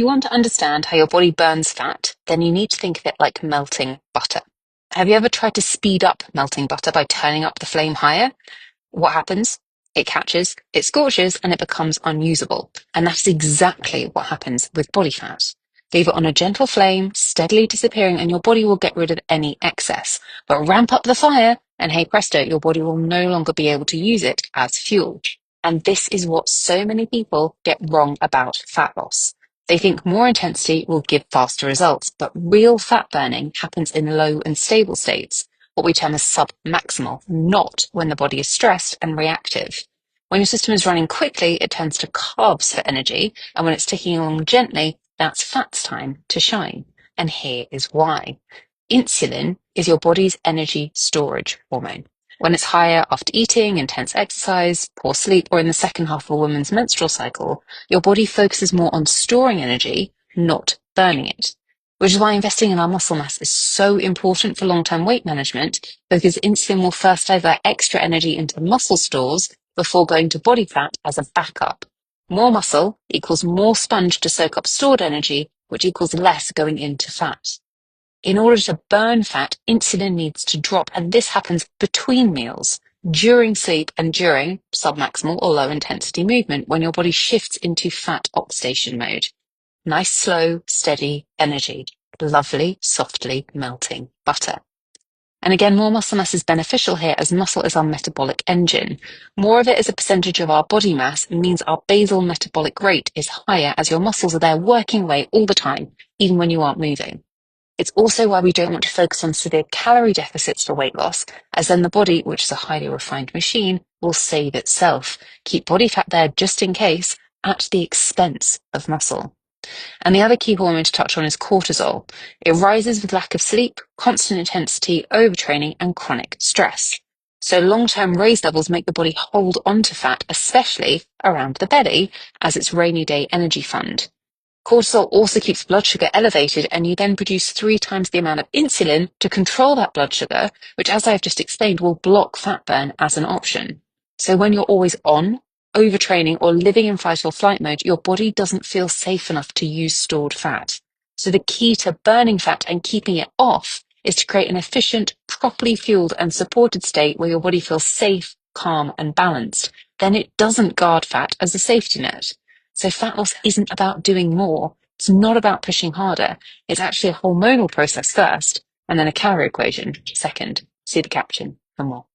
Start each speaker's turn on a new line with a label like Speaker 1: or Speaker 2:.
Speaker 1: you want to understand how your body burns fat, then you need to think of it like melting butter. Have you ever tried to speed up melting butter by turning up the flame higher? What happens? It catches, it scorches, and it becomes unusable. And that's exactly what happens with body fat. Leave it on a gentle flame, steadily disappearing, and your body will get rid of any excess. But ramp up the fire, and hey presto, your body will no longer be able to use it as fuel. And this is what so many people get wrong about fat loss. They think more intensity will give faster results, but real fat burning happens in low and stable states, what we term as submaximal, not when the body is stressed and reactive. When your system is running quickly, it turns to carbs for energy, and when it's ticking along gently, that's fat's time to shine. And here is why. Insulin is your body's energy storage hormone. When it's higher after eating, intense exercise, poor sleep, or in the second half of a woman's menstrual cycle, your body focuses more on storing energy, not burning it. Which is why investing in our muscle mass is so important for long-term weight management, because insulin will first divert extra energy into muscle stores before going to body fat as a backup. More muscle equals more sponge to soak up stored energy, which equals less going into fat. In order to burn fat, insulin needs to drop, and this happens between meals, during sleep, and during submaximal or low intensity movement when your body shifts into fat oxidation mode. Nice, slow, steady energy. Lovely, softly melting butter. And again, more muscle mass is beneficial here as muscle is our metabolic engine. More of it as a percentage of our body mass means our basal metabolic rate is higher as your muscles are there working away all the time, even when you aren't moving. It's also why we don't want to focus on severe calorie deficits for weight loss, as then the body, which is a highly refined machine, will save itself. Keep body fat there just in case, at the expense of muscle. And the other key hormone to touch on is cortisol. It rises with lack of sleep, constant intensity, overtraining, and chronic stress. So long-term raised levels make the body hold onto fat, especially around the belly, as its rainy day energy fund. Cortisol also keeps blood sugar elevated, and you then produce 3 times the amount of insulin to control that blood sugar, which, as I've just explained, will block fat burn as an option. So when you're always on, overtraining, or living in fight or flight mode, your body doesn't feel safe enough to use stored fat. So the key to burning fat and keeping it off is to create an efficient, properly fueled and supported state where your body feels safe, calm, and balanced. Then it doesn't guard fat as a safety net. So fat loss isn't about doing more. It's not about pushing harder. It's actually a hormonal process first, and then a calorie equation second. See the caption for more.